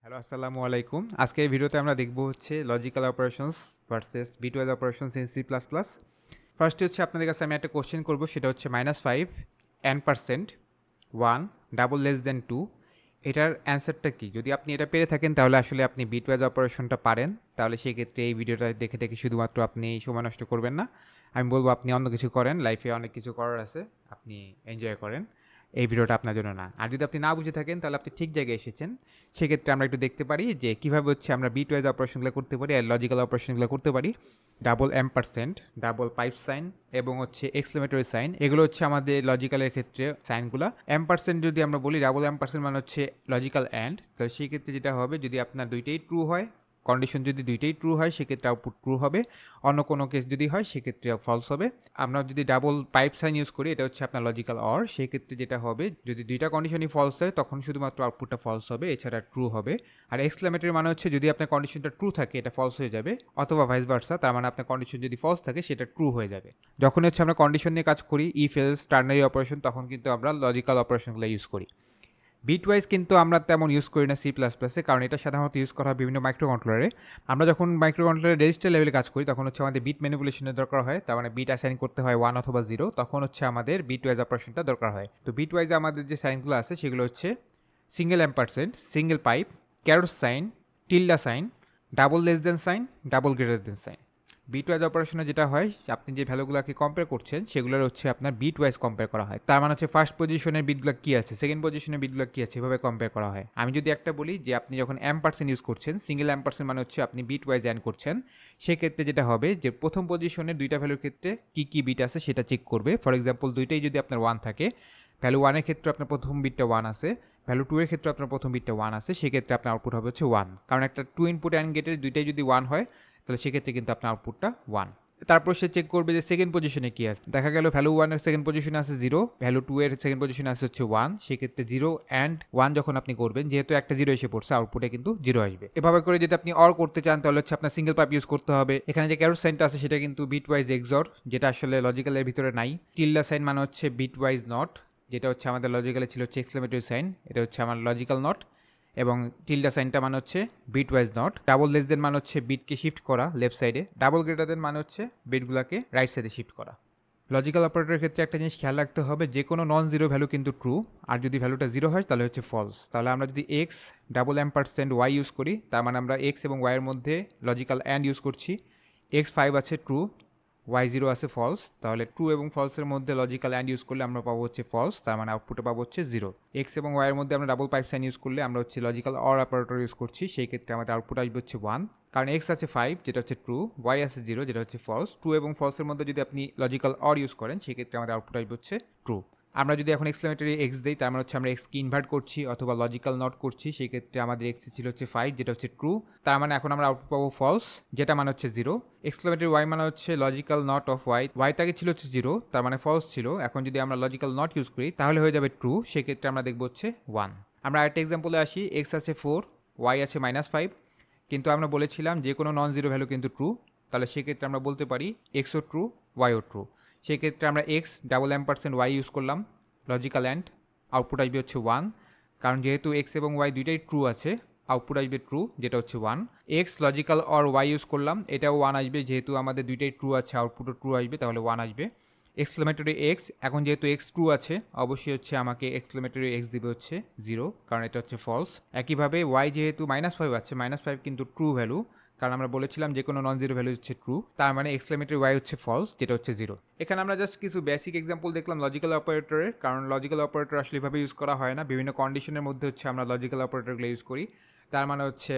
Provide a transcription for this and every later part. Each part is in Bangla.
হ্যালো, আসসালামু আলাইকুম। আজকে এই ভিডিওতে আমরা দেখব হচ্ছে logical operations versus bitwise operations in C++। ফার্স্টে হচ্ছে আপনাদের কাছে আমি একটা কোশ্চেন করব, সেটা হচ্ছে -5 n% 1 ডাবল লেস দেন 2। এটার অ্যান্সারটা কি? যদি আপনি এটা পেরে থাকেন তাহলে আসলে আপনি বিটওয়াইজ অপারেশনটা পারেন। তাহলে সেই ক্ষেত্রে এই ভিডিওটা দেখে দেখে শুধুমাত্র আপনি সময় নষ্ট করবেন না। আমি বলবো আপনি অন্য কিছু করেন, লাইফে অনেক কিছু করার আছে, আপনি এনজয় করেন। এই ভিডিওটা আপনার জন্য না। আর যদি আপনি না বুঝে থাকেন তাহলে আপনি ঠিক জায়গায় এসেছেন। সেক্ষেত্রে আমরা একটু দেখতে পারি যে কীভাবে হচ্ছে আমরা বিটওয়াইজ অপারেশনগুলো করতে পারি আর লজিক্যাল অপারেশনগুলো করতে পারি। ডাবল এম্পারসেন্ট, ডাবল পাইপ সাইন এবং হচ্ছে এক্সক্লেমেটরি সাইন, এগুলো হচ্ছে আমাদের লজিক্যালের ক্ষেত্রে সাইনগুলো। এম্পারসেন্ট যদি আমরা বলি, ডাবল এম্পারসেন্ট মানে হচ্ছে লজিক্যাল অ্যান্ড। তাহলে সেই ক্ষেত্রে যেটা হবে, যদি আপনার দুইটাই ট্রু হয়, কন্ডিশন যদি দুইটাই ট্রু হয় সেক্ষেত্রে আউটপুট ট্রু হবে। অন্য কোনো কেস যদি হয় সেক্ষেত্রে ফলস হবে। আমরা যদি ডাবল পাইপ সাইন ইউজ করি, এটা হচ্ছে আপনার লজিক্যাল অর, সেক্ষেত্রে যেটা হবে, যদি দুইটা কন্ডিশনই ফলস হয় তখন শুধুমাত্র আউটপুটটা ফলস হবে, এছাড়া ট্রু হবে। আর এক্সক্লেমেটরি মানে হচ্ছে যদি আপনার কন্ডিশনটা ট্রু থাকে এটা ফলস হয়ে যাবে, অথবা ভাইস ভার্সা, তার মানে আপনার কন্ডিশন যদি ফলস থাকে সেটা ট্রু হয়ে যাবে। যখন হচ্ছে আমরা কন্ডিশন নিয়ে কাজ করি, ইফ এলস, টার্নারি অপারেশন, তখন কিন্তু আমরা লজিক্যাল অপারেশনগুলো ইউজ করি। বিটওয়াইজ কিন্তু আমরা তেমন ইউজ করি না C++-এ, কারণ এটা সাধারণত ইউজ করা হয় বিভিন্ন মাইক্রো কন্ট্রোলারে। আমরা যখন মাইক্রো কন্ট্রোলারের রেজিস্টার লেভেলে কাজ করি তখন হচ্ছে আমাদের বিট ম্যানিপুলেশনের দরকার হয়, তার মানে বিট অ্যাসাইন করতে হয় 1 অথবা 0, তখন হচ্ছে আমাদের বিটওয়াইজ অপারেশনটা দরকার হয়। তো বিটওয়াইজে আমাদের যে সাইনগুলো আছে সেগুলো হচ্ছে single ampersand, single pipe, caret sign, tilde sign, double less than sign, double greater than sign. Bitwise অপারেশনে যেটা হয়, আপনি যে ভ্যালুগুলোকে কম্পেয়ার করছেন সেগুলোর হচ্ছে আপনার বিটওয়াইজ কম্পেয়ার করা হয়। তার মানে হচ্ছে ফার্স্ট পজিশনের বিটগুলো কী আছে, সেকেন্ড পজিশনের বিটগুলো কী আছে, এভাবে কম্পেয়ার করা হয়। আমি যদি একটা বলি যে আপনি যখন এম্পারসেন্ট ইউজ করছেন, সিঙ্গেল এম্পারসেন্ট মানে হচ্ছে আপনি বিটওয়াইজ অ্যান্ড করছেন, সেক্ষেত্রে যেটা হবে যে প্রথম পজিশনের দুইটা ভ্যালুর ক্ষেত্রে কী কী বিট আছে সেটা চেক করবে। ফর এক্সাম্পল, দুইটাই যদি আপনার 1 থাকে, ভ্যালু 1-এর ক্ষেত্রে আপনার প্রথম বিটটা 1 আছে, ভ্যালু 2-এর ক্ষেত্রে আপনার প্রথম বিটটা 1 আছে, সেক্ষেত্রে আপনার আউটপুট হবে হচ্ছে 1। কারণ একটা 2 ইনপুট অ্যান্ড গেটের দুইটাই যদি 1 হয় তাহলে সেক্ষেত্রে কিন্তু আপনার আউটপুটটা 1। তারপর সে চেক করবে যে সেকেন্ড পজিশনে কি আছে। দেখা গেল ভ্যালু 1-এর সেকেন্ড পজিশনে আছে 0, ভ্যালু 2-এর সেকেন্ড পজিশনে আছে হচ্ছে 1, সেক্ষেত্রে 0 অ্যান্ড 1 যখন আপনি করবেন, যেহেতু একটা 0 এসে পড়ছে, আউটপুটে কিন্তু 0 আসবে। এভাবে করে যদি আপনি অর করতে চান তাহলে হচ্ছে আপনার সিঙ্গেল পাইপ ইউজ করতে হবে। এখানে যে ক্যারট সাইনটা আছে সেটা কিন্তু বিটওয়াইজ এক্সর, যেটা আসলে লজিক্যালের ভিতরে নাই। টিল্ডা সাইন মানে হচ্ছে বিটওয়াইজ নট, যেটা হচ্ছে আমাদের লজিক্যালে ছিল হচ্ছে এক্সক্লেমেটরি সাইন, এটা হচ্ছে আমার লজিক্যাল নট। এবং টিল্ডা সাইনটা মানে হচ্ছে বিটওয়াইজ নট। ডাবল লেস দেন মানে হচ্ছে বিটকে শিফট করা লেফট সাইডে, ডাবল গ্রেটার দেন মানে হচ্ছে বিটগুলোকে রাইট সাইডে শিফট করা। লজিক্যাল অপারেটরের ক্ষেত্রে একটা জিনিস খেয়াল রাখতে হবে, যে কোনো নন জিরো ভ্যালু কিন্তু ট্রু, আর যদি ভ্যালুটা 0 হয় তাহলে হচ্ছে ফলস। তাহলে আমরা যদি এক্স ডাবল এম্পারসেন্ট ওয়াই ইউজ করি, তার মানে আমরা এক্স এবং ওয়াইয়ের মধ্যে লজিক্যাল অ্যান্ড ইউজ করছি। x5 আছে ট্রু, y0 আছে ফলস, তাহলে ট্রু এবং ফলসের মধ্যে লজিক্যাল অ্যান্ড ইউজ করলে আমরা পাবো হচ্ছে ফলস, তার মানে আউটপুটে পাবো হচ্ছে 0। এক্স এবং ওয়াইয়ের মধ্যে আমরা ডাবল পাইপ সাইন ইউজ করলে আমরা হচ্ছে লজিক্যাল অর অপারেটর ইউজ করছি, সেই ক্ষেত্রে আমাদের আউটপুট আসবে হচ্ছে 1। কারণ এক্স আছে 5 যেটা হচ্ছে ট্রু, ওয়াই আছে 0 যেটা হচ্ছে ফলস। ট্রু এবং ফলসের মধ্যে যদি আপনি লজিক্যাল অর ইউজ করেন সেক্ষেত্রে আমাদের আউটপুট আসবে হচ্ছে ট্রু। আমরা যদি এখন এক্সক্লেমেটরি এক্স দিই, তার মানে হচ্ছে আমরা এক্সকে ইনভার্ট করছি অথবা লজিক্যাল নট করছি, সেই ক্ষেত্রে আমাদের এক্স ছিল হচ্ছে 5 যেটা হচ্ছে ট্রু, তার মানে এখন আমরা আউটপুট পাবো ফলস, যেটা মানে হচ্ছে 0। এক্সক্লেমেটরি ওয়াই মানে হচ্ছে logical not of y, y তাকে ছিল হচ্ছে 0, তার মানে ফলস ছিল। এখন যদি আমরা লজিক্যাল নট ইউজ করি তাহলে হয়ে যাবে ট্রু, সেক্ষেত্রে আমরা দেখবো হচ্ছে 1। আমরা আরেকটা এক্সাম্পলে আসি, এক্স আছে 4, ওয়াই আছে -5, কিন্তু আমরা বলেছিলাম যে কোনো নন জিরো ভ্যালু কিন্তু ট্রু, তাহলে সেক্ষেত্রে আমরা বলতে পারি এক্সও ট্রু, ওয়াইও ট্রু। সেক্ষেত্রে আমরা এক্স ডাবল এম্পারসেন্ট ওয়াই ইউজ করলাম, লজিক্যাল অ্যান্ড, আউটপুট আসবে হচ্ছে 1। কারণ যেহেতু এক্স এবং ওয়াই দুইটাই ট্রু আছে, আউটপুট আসবে ট্রু, যেটা হচ্ছে 1। X logical or y use করলাম, এটাও 1 আসবে, যেহেতু আমাদের দুইটাই ট্রু আছে, আউটপুটও ট্রু আসবে, তাহলে 1 আসবে। এক্সক্লেমেটরি এক্স, এখন যেহেতু এক্স ট্রু আছে অবশ্যই হচ্ছে আমাকে এক্সক্লেমেটরি এক্স দিবে হচ্ছে 0, কারণ এটা হচ্ছে ফলস। একইভাবে ওয়াই যেহেতু -5 আছে, -5 কিন্তু ট্রু ভ্যালু, কারণ আমরা বলেছিলাম যে কোনো নন জিরো ভ্যালু হচ্ছে ট্রু, তার মানে এক্সক্লেমেটরি ওয়াই হচ্ছে ফলস, যেটা হচ্ছে 0। এখানে আমরা জাস্ট কিছু বেসিক এক্সাম্পল দেখলাম লজিক্যাল অপারেটরের, কারণ লজিক্যাল অপারেটর আসলে এভাবে ইউজ করা হয় না, বিভিন্ন কন্ডিশনের মধ্যে হচ্ছে আমরা লজিক্যাল অপারেটরগুলো ইউজ করি। তার মানে হচ্ছে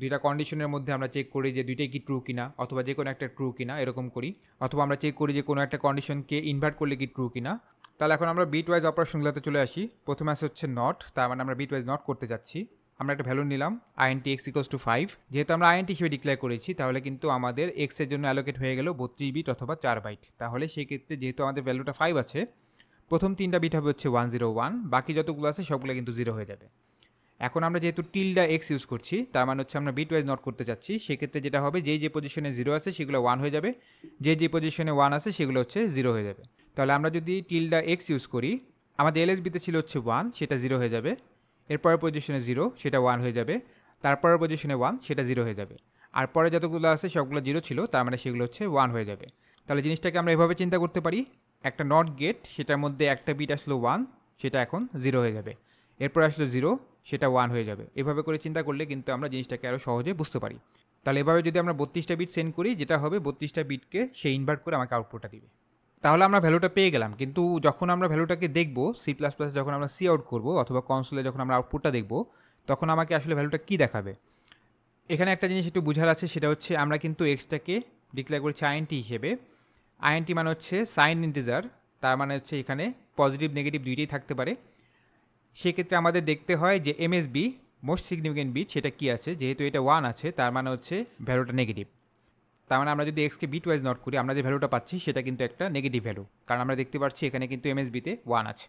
দুইটা কন্ডিশনের মধ্যে আমরা চেক করি যে দুইটাই কি ট্রু কিনা, অথবা যে কোনো একটা ট্রু কিনা, এরকম করি। অথবা আমরা চেক করি যে কোনো একটা কন্ডিশনকে ইনভার্ট করলে কি ট্রু কিনা। তাহলে এখন আমরা বিট ওয়াইজ অপারেশনগুলোতে চলে আসি। প্রথমে আসে হচ্ছে নট, তার মানে আমরা বিট ওয়াইজ নট করতে যাচ্ছি। আমরা একটা ভ্যালু নিলাম int x = 5, যেহেতু আমরা int হিসেবে ডিক্লেয়ার করেছি তাহলে কিন্তু আমাদের x এর জন্য অ্যালোকেট হয়ে গেল 32 বিট অথবা 4 বাইট। তাহলে সেই ক্ষেত্রে যেহেতু আমাদের ভ্যালুটা 5 আছে, প্রথম 3টা বিট হবে হচ্ছে 101, বাকি যতগুলো আছে সবগুলো কিন্তু 0 হয়ে যাবে। এখন আমরা যেহেতু টিল্ডা এক্স ইউজ করছি, তার মানে হচ্ছে আমরা বিট ওয়াইজ নট করতে চাচ্ছি, সেক্ষেত্রে যেটা হবে যেই যে পজিশনে 0 আছে সেগুলো 1 হয়ে যাবে, যে পজিশনে 1 আছে সেগুলো হচ্ছে 0 হয়ে যাবে। তাহলে আমরা যদি টিল্ডা এক্স ইউজ করি, আমাদের এলএসবিতে ছিল হচ্ছে 1, সেটা 0 হয়ে যাবে। এরপরের পজিশনে 0, সেটা 1 হয়ে যাবে। তারপরের পজিশনে 1 সেটা 0 হয়ে যাবে। আর পরে যতগুলো আছে সবগুলো 0 ছিল, তার মানে সেগুলো হচ্ছে 1 হয়ে যাবে। তাহলে জিনিসটাকে আমরা এভাবে চিন্তা করতে পারি, একটা নট গেট, সেটার মধ্যে একটা বিট আসলো 1, সেটা এখন 0 হয়ে যাবে। এরপর আসলো 0, সেটা 1 হয়ে যাবে। এভাবে করে চিন্তা করলে কিন্তু আমরা জিনিসটাকে আরও সহজে বুঝতে পারি। তাহলে এভাবে যদি আমরা 32টা বিট সেন্ড করি, যেটা হবে 32টা বিটকে সে ইনভার্ট করে আমাকে আউটপুটটা দিবে। তাহলে আমরা ভ্যালুটা পেয়ে গেলাম, কিন্তু যখন আমরা ভ্যালুটাকে দেখব সি প্লাস প্লাস, যখন আমরা সি আউট করবো অথবা কনসোলে যখন আমরা আউটপুটটা দেখব, তখন আমাকে আসলে ভ্যালুটা কী দেখাবে। এখানে একটা জিনিস একটু বোঝার আছে, সেটা হচ্ছে আমরা কিন্তু এক্সটাকে ডিক্লেয়ার করেছি আইএনটি হিসেবে। আইএনটি মানে হচ্ছে সাইন ইন্টিজার, তার মানে হচ্ছে এখানে পজিটিভ নেগেটিভ দুইটাই থাকতে পারে। সেক্ষেত্রে আমাদের দেখতে হয় যে এমএসবি মোস্ট সিগনিফিকেন্ট বিট সেটা কী আছে। যেহেতু এটা 1 আছে, তার মানে হচ্ছে ভ্যালুটা নেগেটিভ। তার মানে আমরা যদি এক্সকে বিট ওয়াইজ নট করি, আমরা যে ভ্যালুটা পাচ্ছি সেটা কিন্তু একটা নেগেটিভ ভ্যালু, কারণ আমরা দেখতে পাচ্ছি এখানে কিন্তু এমএসবিতে 1 আছে।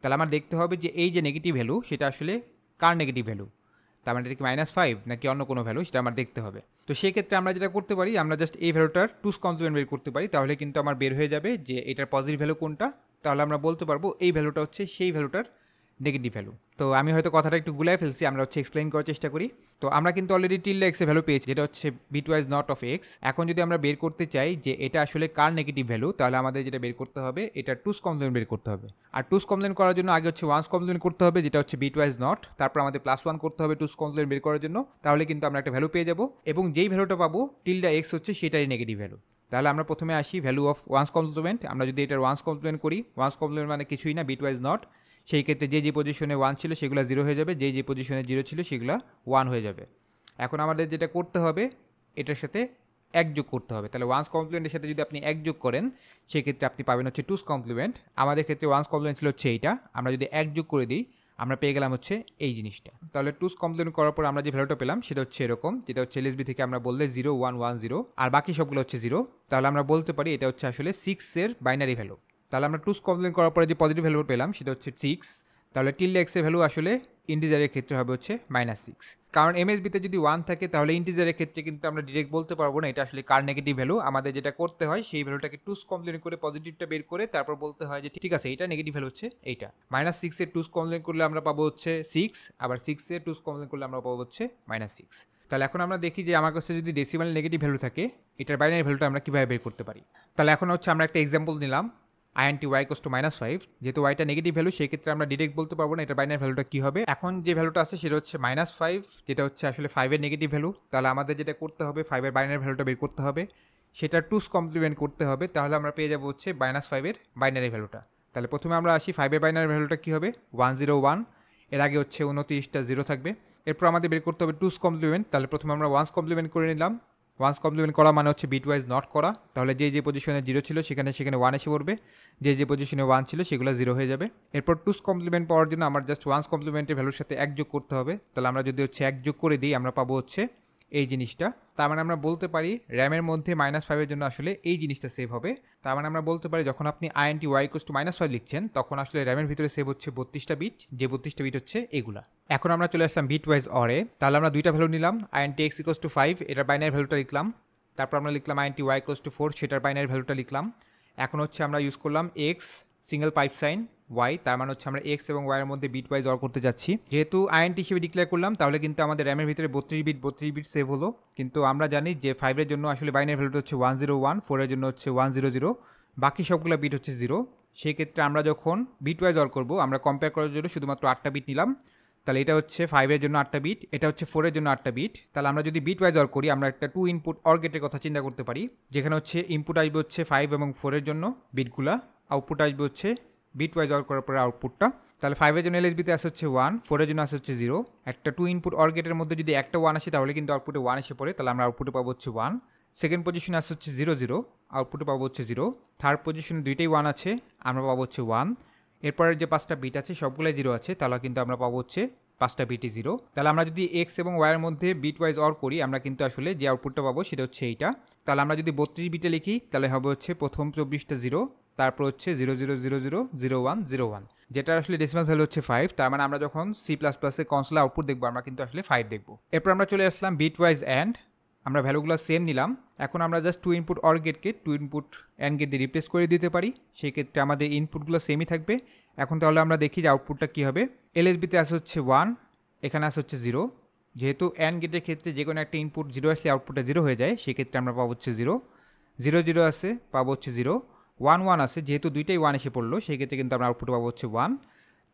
তাহলে আমার দেখতে হবে যে এই যে নেগেটিভ ভ্যালু সেটা আসলে কার নেগেটিভ ভ্যালু, তার মানে এটা কি -5 নাকি অন্য কোনো ভ্যালু, সেটা আমার দেখতে হবে। তো সেই ক্ষেত্রে আমরা যেটা করতে পারি, আমরা জাস্ট এই ভ্যালুটার টুস কমপ্লিমেন্ট বের করতে পারি, তাহলে কিন্তু আমার বের হয়ে যাবে যে এটার পজিটিভ ভ্যালু কোনটা। তাহলে আমরা বলতে পারবো এই ভ্যালুটা হচ্ছে সেই ভ্যালুটার নেগেটিভ ভ্যালু। তো আমি হয়তো কথাটা একটু গুলাই ফেলছি, আমরা হচ্ছে এক্সপ্লেইন করার চেষ্টা করি। তো আমরা কিন্তু অলরেডি টিল্ডা এক্সের ভ্যালু পেয়েছি, যেটা হচ্ছে বিটওয়াইজ নট অফ এক্স। এখন যদি আমরা বের করতে চাই যে এটা আসলে কার নেগেটিভ ভ্যালু, তাহলে আমাদের যেটা বের করতে হবে, এটা টুস কমপ্লিমেন্ট বের করতে হবে। আর টুস কমপ্লিমেন্ট করার জন্য আগে হচ্ছে ওয়ান্স কমপ্লিমেন্ট করতে হবে, যেটা হচ্ছে বিটওয়াইজ নট, তারপর আমাদের +1 করতে হবে টুস কমপ্লিমেন্ট বের করার জন্য। তাহলে কিন্তু আমরা একটা ভ্যালু পেয়ে যাবো, এবং যেই ভ্যালুটা পাবো টিল্ডা এক্স হচ্ছে সেটাই নেগেটিভ ভ্যালু। তাহলে আমরা প্রথমে আসি ভ্যালু অফ ওয়ান্স কমপ্লিমেন্ট। আমরা যদি এটার ওয়ান্স কমপ্লিমেন্ট করি, ওয়ান্স কমপ্লিমেন্ট মানে কিছুই না, বিটওয়াইজ নট। সেই ক্ষেত্রে যে পজিশনে 1 ছিল সেগুলো 0 হয়ে যাবে, যে পজিশনে 0 ছিল সেগুলো 1 হয়ে যাবে। এখন আমাদের যেটা করতে হবে, এটার সাথে এক যোগ করতে হবে। তাহলে ওয়ান্স কমপ্লিমেন্টের সাথে যদি আপনি এক যোগ করেন, সেক্ষেত্রে আপনি পাবেন হচ্ছে টুস কমপ্লিমেন্ট। আমাদের ক্ষেত্রে ওয়ান্স কমপ্লিমেন্ট ছিল হচ্ছে এইটা, আমরা যদি এক যোগ করে দিই আমরা পেয়ে গেলাম হচ্ছে এই জিনিসটা। তাহলে টুস কমপ্লিমেন্ট করার পর আমরা যে ভ্যালুটা পেলাম সেটা হচ্ছে এরকম, যেটা হচ্ছে এলএসবি থেকে আমরা বললে 0 1 1 0, আর বাকি সবগুলো হচ্ছে 0। তাহলে আমরা বলতে পারি এটা হচ্ছে আসলে 6 এর বাইনারি ভ্যালু। তাহলে আমরা টুস কমপ্লিমেন্ট করার পরে যে পজিটিভ ভ্যালু পেলাম সেটা হচ্ছে 6। তাহলে টিল্ডা এক্সের ভ্যালু আসলে ইন্টিজারের ক্ষেত্রে হবে হচ্ছে -6, কারণ এমএসবিতে যদি 1 থাকে তাহলে ইন্টিজারের ক্ষেত্রে কিন্তু আমরা ডিরেক্ট বলতে পারবো না এটা আসলে কার নেগেটিভ ভ্যালু। আমাদের যেটা করতে হয়, সেই ভ্যালুটাকে টুস কমপ্লিমেন্ট করে পজিটিভটা বের করে তারপর বলতে হয় যে ঠিক আছে এইটা নেগেটিভ ভ্যালু হচ্ছে এইটা। -6 এর টুস কমপ্লিমেন্ট করলে আমরা পাবো হচ্ছে 6, আবার 6 এর টুস কমপ্লিমেন্ট করলে আমরা পাবো হচ্ছে -6। তাহলে এখন আমরা দেখি যে আমার কাছে যদি ডেসিমাল নেগেটিভ ভ্যালু থাকে, এটার বাইনারি ভ্যালুটা আমরা কীভাবে বের করতে পারি। তাহলে এখন হচ্ছে আমরা একটা এক্সাম্পল নিলাম, আইএনটি ওয়াই ইকুয়ালস টু -5। যেহেতু ওয়াইটা নেগেটিভ ভ্যালু, সেক্ষেত্রে আমরা ডিরেক্ট বলতে পারবো না এটার বাইনারি ভ্যালুটা কী হবে। এখন যে ভ্যালুটা আছে সেটা হচ্ছে -5, যেটা হচ্ছে আসলে 5 এর নেগেটিভ ভ্যালু। তাহলে আমাদের যেটা করতে হবে, 5 এর বাইনারি ভ্যালুটা বের করতে হবে, সেটা টুস কমপ্লিমেন্ট করতে হবে। তাহলে আমরা পেয়ে যাবো হচ্ছে -5 এর বাইনারি ভ্যালুটা। তাহলে প্রথমে আমরা আসি 5 এর বাইনারি ভ্যালুটা কী হবে, 101। এর আগে হচ্ছে 29টা 0 থাকবে। এরপর আমাদের বের করতে হবে টুস কমপ্লিমেন্ট। তাহলে প্রথমে আমরা ওয়ান্স কমপ্লিমেন্ট করে নিলাম। ওয়ান্স কমপ্লিমেন্ট করা মানে হচ্ছে বিটওয়াইজ নট করা। তাহলে যে পজিশনে 0 ছিল সেখানে 1 এসে পড়বে, যে পজিশনে 1 ছিল সেগুলো 0 হয়ে যাবে। এরপর টুস কমপ্লিমেন্ট পাওয়ার জন্য আমার জাস্ট ওয়ান্স কমপ্লিমেন্টের ভ্যালুর সাথে এক যোগ করতে হবে। তাহলে আমরা যদি হচ্ছে এক যোগ করে দিই, আমরা পাবো হচ্ছে এই জিনিসটা। তার মানে আমরা বলতে পারি র্যামের মধ্যে -5 এর জন্য আসলে এই জিনিসটা সেভ হবে। তার মানে আমরা বলতে পারি যখন আপনি আইএনটি ওয়াই ইকুয়ালস টু -5 লিখছেন, তখন আসলে র্যামের ভিতরে সেভ হচ্ছে 32টা বিট, যে 32টা বিট হচ্ছে এগুলা। এখন আমরা চলে আসলাম বিট ওয়াইজ অরে। তাহলে আমরা দুইটা ভ্যালু নিলাম, আইএনটি এক্স ইকুয়ালস টু 5, এটার বাইনারি ভ্যালুটা লিখলাম। তারপর আমরা লিখলাম আইএনটি ওয়াই ইকুয়ালস টু 4, সেটার বাইনারি ভ্যালুটা লিখলাম। এখন হচ্ছে আমরা ইউজ করলাম x single pipe sign y, তার মানে হচ্ছে আমরা এক্স এবং ওয়াইয়ের মধ্যে বিট ওয়াইজ অর করতে যাচ্ছি। যেহেতু আইএনটি হিসেবে ডিক্লেয়ার করলাম, তাহলে কিন্তু আমাদের র্যামের ভিতরে 32 বিট সেভ হলো। কিন্তু আমরা জানি যে 5 এর জন্য আসলে বাইনারি ভ্যালুটা হচ্ছে 101, 4 এর জন্য হচ্ছে 100, বাকি সবগুলো বিট হচ্ছে 0। সেই ক্ষেত্রে আমরা যখন বিট ওয়াইজ অর করবো, আমরা কম্পেয়ার করার জন্য শুধুমাত্র 8টা বিট নিলাম। তাহলে এটা হচ্ছে 5 এর জন্য 8টা বিট, এটা হচ্ছে 4 এর জন্য 8টা বিট। তাহলে আমরা যদি বিট ওয়াইজ অর করি, আমরা একটা 2 ইনপুট অর গেটের কথা চিন্তা করতে পারি, যেখানে হচ্ছে ইনপুট আসবে হচ্ছে 5 এবং 4 এর জন্য বিটগুলা, আউটপুট আসবে হচ্ছে বিট ওয়াইজ অর করার পরে আউটপুটটা। তাহলে 5 এর জন্য এলএসবিতে আসে হচ্ছে 1, 4 এর জন্য আসে হচ্ছে 0। একটা 2 ইনপুট অর গেটের মধ্যে যদি একটা 1 আসে, তাহলে কিন্তু আউটপুটে 1 এসে পড়ে। তাহলে আমরা আউটপুটে পাবো হচ্ছে 1। সেকেন্ড পজিশনে আসে হচ্ছে 0 0, আউটপুটে পাবো হচ্ছে 0। থার্ড পজিশনে দুইটাই 1 আছে, আমরা পাবো হচ্ছে 1। এরপরের যে 5টা বিট আছে সবগুলাই 0 আছে, তাহলে কিন্তু আমরা পাবো হচ্ছে 5টা বিটই 0। তাহলে আমরা যদি এক্স এবং ওয়াইয়ের মধ্যে বিট ওয়াইজ অর করি, আমরা কিন্তু আসলে যে আউটপুটটা পাবো সেটা হচ্ছে এইটা। তাহলে আমরা যদি 32 বিটে লিখি, তাহলে হবে হচ্ছে প্রথম 24টা 0, তারপর হচ্ছে 0 0 0 0 0 1 0 1, যেটা আসলে ডেসিমাল ভ্যালু হচ্ছে 5। তার মানে আমরা যখন সি প্লাস প্লাসে কনসোলে আউটপুট দেখবো, আমরা কিন্তু আসলে 5 দেখবো। এরপর আমরা চলে আসলাম বিট ওয়াইজ অ্যান্ড। আমরা ভ্যালুগুলো সেম নিলাম। এখন আমরা জাস্ট 2 ইনপুট অর গেটকে 2 ইনপুট অ্যান্ড গেট দিয়ে রিপ্লেস করে দিতে পারি, সেই ক্ষেত্রে আমাদের ইনপুটগুলো সেমই থাকবে। এখন তাহলে আমরা দেখি যে আউটপুটটা কী হবে। এলএসবিতে আসে হচ্ছে 1, এখানে আসে হচ্ছে 0, যেহেতু অ্যান্ড গেটের ক্ষেত্রে যে কোনো একটা ইনপুট 0 আসলে আউটপুটে 0 হয়ে যায়, সেক্ষেত্রে আমরা পাবো হচ্ছে 0, 0 0 আছে পাবো হচ্ছে 0, 1 1 আছে, যেহেতু দুইটাই 1 এসে পড়লো সেক্ষেত্রে কিন্তু আমরা আউটপুটে পাবো হচ্ছে 1।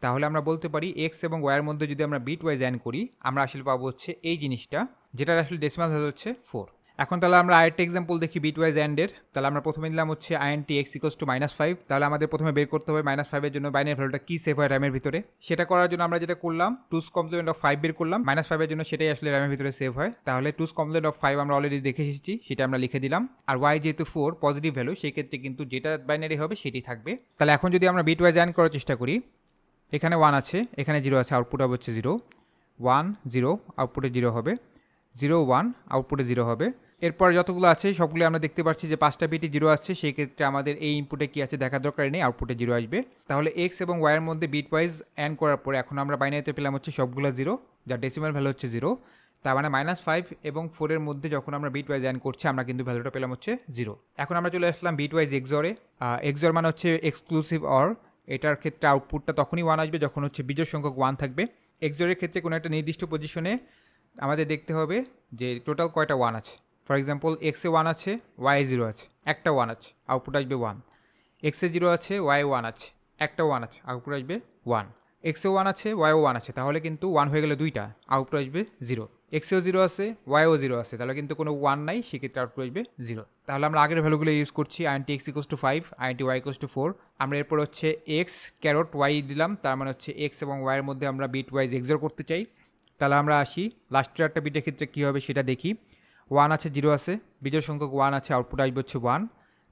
তাহলে আমরা বলতে পারি এক্স এবং ওয়াইয়ের মধ্যে যদি আমরা বিট ওয়াইজ অ্যান্ড করি আমরা আসলে পাবো হচ্ছে এই জিনিসটা, যেটার আসলে ডেসিমাল ভ্যালু হচ্ছে 4। এখন তাহলে আমরা আরেকটা এক্সাম্পল দেখি বিট ওয়াইজ অ্যান্ডের। তাহলে আমরা প্রথমে নিলাম হচ্ছে আইএনটি এক্স ইকোয়ালস টু -5। তাহলে আমাদের প্রথমে বের করতে হবে -5 এর জন্য বাইনারি ভ্যালুটা কি সেভ হয় র্যামের ভিতরে। সেটা করার জন্য আমরা যেটা করলাম 2's কমপ্লিমেন্ট অফ 5 বের করলাম, -5 এর জন্য সেটাই আসলে র্যামের ভিতরে সেভ হয়। তাহলে 2's কমপ্লিমেন্ট অফ 5 আমরা অলরেডি দেখে এসেছি, সেটা আমরা লিখে দিলাম। আর ওয়াই যেহেতু 4 পজিটিভ ভ্যালু, সেই ক্ষেত্রে কিন্তু যেটা বাইনারি হবে সেটি থাকবে। তাহলে এখন যদি আমরা বিট ওয়াইজ অ্যান্ড করার চেষ্টা করি, এখানে 1 আছে, এখানে 0 আছে, আউটপুট হবে হচ্ছে 0, 1 0 আউটপুটে 0 হবে, 0 1 আউটপুটে 0 হবে। এরপর যতগুলো আছে সবগুলো আমরা দেখতে পাচ্ছি যে 5টা বিটই 0 আছে, সেই ক্ষেত্রে আমাদের এই ইনপুটে কি আছে দেখার দরকার নেই, আউটপুটে 0 আসবে। তাহলে এক্স এবং ওয়াইয়ের মধ্যে বিট ওয়াইজ অ্যান্ড করার পরে এখন আমরা বাইনারিতে পেলাম হচ্ছে সবগুলো 0, যার ডেসিমাল ভ্যালু হচ্ছে 0। তার মানে -5 এবং 4 এর মধ্যে যখন আমরা বিট ওয়াইজ অ্যান্ড করছি আমরা কিন্তু ভ্যালুটা পেলাম হচ্ছে 0। এখন আমরা চলে আসলাম বিট ওয়াইজ এক্সরে। এক্সর মানে হচ্ছে এক্সক্লুসিভ অর। এটার ক্ষেত্রে আউটপুটটা তখনই 1 আসবে যখন হচ্ছে বিজোড় সংখ্যক 1 থাকবে। এক্সরের ক্ষেত্রে কোনো একটা নির্দিষ্ট পজিশনে আমাদের দেখতে হবে যে টোটাল কয়টা 1 আছে। ফর এক্সাম্পল এক্সে 1 আছে, ওয়াই 0 আছে, একটা 1 আছে, আউটপুট আসবে 1। এক্সে 0 আছে, ওয়াই 1 আছে, একটা 1 আছে, আউটপুট আসবে 1। এক্সেও 1 আছে, ওয়াইও 1 আছে, তাহলে কিন্তু 1 হয়ে গেলে দুইটা, আউটপুট আসবে 0। এক্সেও 0 আছে, ওয়াইও 0 আছে, তাহলে কিন্তু কোনো 1 নাই, সেক্ষেত্রে আউটপুট আসবে 0। তাহলে আমরা আগের ভ্যালুগুলো ইউজ করছি, INT x equals to 5, INT y equals to 4। আমরা এরপর হচ্ছে এক্স ক্যারট ওয়াই দিলাম, তার মানে হচ্ছে এক্স এবং ওয়াইয়ের মধ্যে আমরা বিট ওয়াইজ এক্সর করতে চাই। তাহলে আমরা আসি লাস্টের একটা বিটের ক্ষেত্রে কী হবে সেটা দেখি। 1 আছে, 0 আছে, বিজোড় সংখ্যক 1 আছে, আউটপুট আসবে হচ্ছে 1,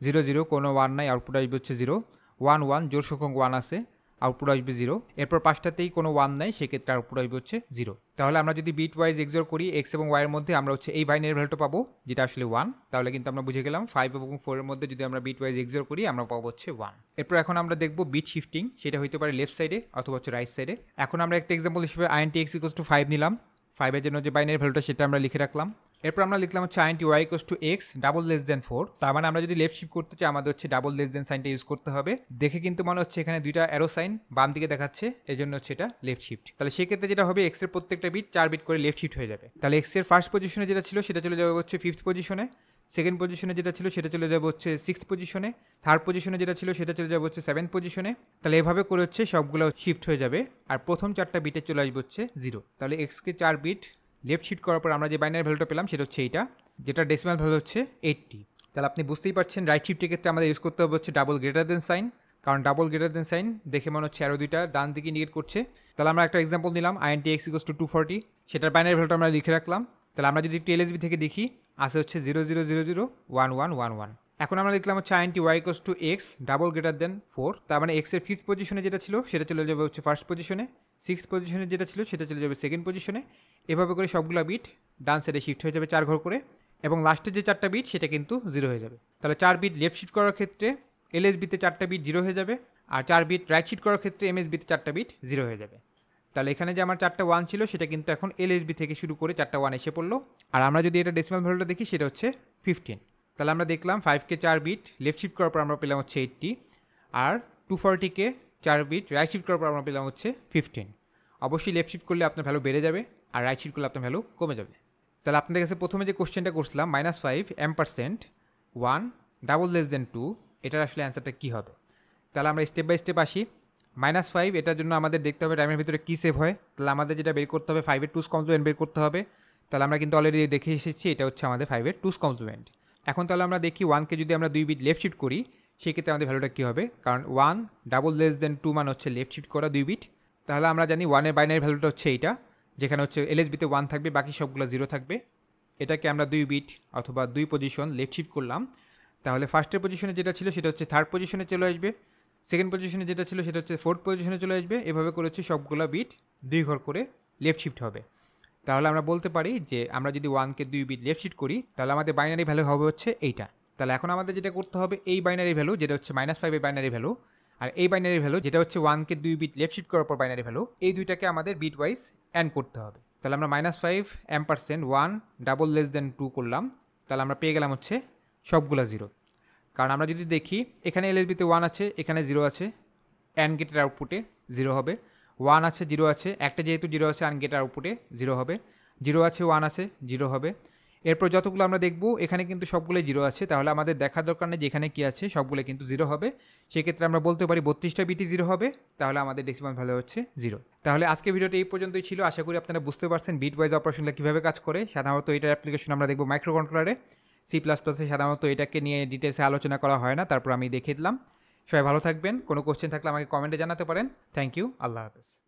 0 0 কোনো 1 নাই, আউটপুট আসবে হচ্ছে 0, 1 1 জোড় সংখ্যক 1 আছে, আউটপুট আসবে 0। এরপর 5টাতেই কোনো 1 নাই, সেক্ষেত্রে আউটপুট আসবে হচ্ছে 0। তাহলে আমরা যদি বিট ওয়াইজ এক্সর করি এক্স এবং ওয়াইয়ের মধ্যে আমরা হচ্ছে এই বাইনারি ভ্যালুটা পাবো যেটা আসলে 1। তাহলে কিন্তু আমরা বুঝে গেলাম 5 এবং 4 এর মধ্যে যদি আমরা বিট ওয়াইজ এক্সর করি আমরা পাবো হচ্ছে 1। এরপর এখন আমরা দেখবো বিট শিফটিং, সেটা হতে পারে লেফট সাইডে অথবা হচ্ছে রাইট সাইডে। এখন আমরা একটা এক্সাম্পল হিসেবে আইএনটি এক্স ইকোয়ালস টু 5 নিলাম, 5 এর জন্য যে বাইনারি ভ্যালুটা সেটা আমরা লিখে রাখলাম। এরপর আমরা লিখলাম হচ্ছে INT y equals to x double less than 4। তার মানে আমরা যদি লেফট শিফট করতে চাই আমাদের হচ্ছে ডাবল লেস দেন সাইনটা ইউজ করতে হবে। দেখে কিন্তু মনে হচ্ছে এখানে দুইটা অ্যারো সাইন বাম দিকে দেখাচ্ছে, এই জন্য হচ্ছে এটা লেফট শিফট। তাহলে সেক্ষেত্রে যেটা হবে এক্স এর প্রত্যেকটা বিট 4 বিট করে লেফট শিফট হয়ে যাবে। তাহলে এক্স এর ফার্স্ট পজিশনে যেটা ছিল সেটা চলে যাবে হচ্ছে 5th পজিশনে, সেকেন্ড পজিশনে যেটা ছিল সেটা চলে যাবে হচ্ছে 6th পজিশনে, থার্ড পজিশনে যেটা ছিল সেটা চলে যাবে হচ্ছে 7th পজিশনে। তাহলে এভাবে করে হচ্ছে সবগুলো শিফট হয়ে যাবে, আর প্রথম 4টা বিটে চলে আসবে হচ্ছে 0। তাহলে এক্সকে 4 বিট লেফট শিফট করার পর আমরা যে বাইনারি ভ্যালুটা পেলাম সেটা হচ্ছে এইটা, যেটা ডেসিমাল ভ্যালু হচ্ছে 80। তাহলে আপনি বুঝতেই পারছেন রাইট শিফটের ক্ষেত্রে আমাদের ইউজ করতে হবে হচ্ছে ডাবল গ্রেটার দেন সাইন, কারণ ডাবল গ্রেটার দেন সাইন দেখে মনে হচ্ছে আরও দুইটা ডান দিকে ইন্ডিকেট করছে। তাহলে আমরা একটা এক্সাম্পল নিলাম আইএনটি এক্স ইকোয়ালস টু 240, সেটার বাইনারি ভ্যালুটা আমরা লিখে রাখলাম। তাহলে আমরা যদি একটু এলএসবি থেকে দেখি আসে হচ্ছে 0 0 0 0 1 1 1 1। এখন আমরা লিখলাম হচ্ছে INT y equals to x double greater than 4, তার মানে এক্স এর 5th পজিশনে যেটা ছিল সেটা চলে যাবে হচ্ছে ফার্স্ট পজিশনে, 6th পজিশনে যেটা ছিল সেটা চলে যাবে সেকেন্ড পজিশনে। এভাবে করে সবগুলো বিট ডান সাইডে শিফট হয়ে যাবে 4 ঘর করে, এবং লাস্টের যে 4টা বিট সেটা কিন্তু 0 হয়ে যাবে। তাহলে 4 বিট লেফট শিফট করার ক্ষেত্রে এলএসবিতে 4টা বিট 0 হয়ে যাবে, আর 4 বিট রাইট শিফট করার ক্ষেত্রে এমএসবিতে 4টা বিট 0 হয়ে যাবে। তাহলে এখানে যে আমার 4টা 1 ছিল সেটা কিন্তু এখন এলএসবি থেকে শুরু করে 4টা 1 এসে পড়লো। আর আমরা যদি এটা ডেসিমাল ভ্যালুটা দেখি সেটা হচ্ছে 15। তাহলে আমরা দেখলাম 5কে 4 বিট লেফট শিফট করার পর আমরা পেলাম হচ্ছে 80, আর 240কে 4 বিট রাইট শিফট করার পর আমরা পেলাম হচ্ছে 15। অবশ্যই লেফট শিফট করলে আপনার ভ্যালু বেড়ে যাবে, আর রাইট শিফট করলে আপনার ভ্যালু কমে যাবে। তাহলে আপনাদের কাছে প্রথমে যে কোশ্চেনটা করছিলাম -5 M% 1 ডাবল লেস দেন 2, এটার আসলে অ্যান্সারটা কী হবে। তাহলে আমরা স্টেপ বাই স্টেপ আসি। -5 এটার জন্য আমাদের দেখতে হবে টাইমের ভিতরে কী সেভ হয়। তাহলে আমাদের যেটা বের করতে হবে 5 এর 2's কমপ্লিমেন্ট বের করতে হবে। তাহলে আমরা কিন্তু অলরেডি দেখে এসেছি এটা হচ্ছে আমাদের 5 এর 2's কমপ্লিমেন্ট। এখন তাহলে আমরা দেখি 1কে যদি আমরা 2 বিট লেফট শিফট করি সেক্ষেত্রে আমাদের ভ্যালুটা কী হবে, কারণ 1 ডাবল লেস দেন 2 মানে হচ্ছে লেফট শিফট করা 2 বিট। তাহলে আমরা জানি 1 এর বাইনারি ভ্যালুটা হচ্ছে এইটা, যেখানে হচ্ছে এলএসবিতে 1 থাকবে, বাকি সবগুলো 0 থাকবে। এটাকে আমরা 2 বিট অথবা 2 পজিশন লেফট শিফট করলাম। তাহলে ফার্স্টের পজিশনে যেটা ছিল সেটা হচ্ছে থার্ড পজিশনে চলে আসবে, সেকেন্ড পজিশনে যেটা ছিল সেটা হচ্ছে 4th পজিশনে চলে আসবে। এভাবে করে হচ্ছে সবগুলো বিট 2 ঘর করে লেফট শিফট হবে। তাহলে আমরা বলতে পারি যে আমরা যদি 1কে 2 বিট লেফট শিফট করি তাহলে আমাদের বাইনারি ভ্যালু হবে হচ্ছে এইটা। তাহলে এখন আমাদের যেটা করতে হবে এই বাইনারি ভ্যালু যেটা হচ্ছে -5 এর বাইনারি ভ্যালু, আর এই বাইনারি ভ্যালু যেটা হচ্ছে 1কে 2 বিট লেফট শিফট করার পর বাইনারি ভ্যালু, এই দুইটাকে আমাদের বিট ওয়াইজ অ্যান্ড করতে হবে। তাহলে আমরা -5 M% 1 ডাবল লেস দেন 2 করলাম, তাহলে আমরা পেয়ে গেলাম হচ্ছে সবগুলো 0। কারণ আমরা যদি দেখি এখানে এলএসবিতে 1 আছে, এখানে 0 আছে, অ্যান্ড গেটের আউটপুটে 0 হবে। 1 আছে, 0 আছে, একটা যেহেতু 0 আছে অ্যান্ড গেটের আউটপুটে 0 হবে। জিরো আছে, ওয়ান আছে, জিরো হবে। এরপর যতগুলো আমরা দেখবো এখানে কিন্তু সবগুলো জিরো আছে, তাহলে আমাদের দেখার দরকার নেই যেখানে কী আছে, সবগুলো কিন্তু জিরো হবে। সেক্ষেত্রে আমরা বলতে পারি 32টা বিটই জিরো হবে, তাহলে আমাদের ডেসিমাল ভ্যালু হচ্ছে জিরো। তাহলে আজকে ভিডিওটা এই পর্যন্তই ছিল। আশা করি আপনারা বুঝতে পারছেন বিট ওয়াইজ অপারেশনটা কীভাবে কাজ করে। সাধারণত এটার অ্যাপ্লিকেশন আমরা দেখবো মাইক্রো কন্ট্রোলারে, সি প্লাস প্লাসে সাধারণত এটাকে নিয়ে ডিটেলসে আলোচনা করা হয় না, তারপর আমি দেখিয়ে দিলাম। সবাই ভালো থাকবেন। কোনো কোশ্চেন থাকলে আমাকে কমেন্টে জানাতে পারেন। থ্যাংক ইউ, আল্লাহ হাফেজ।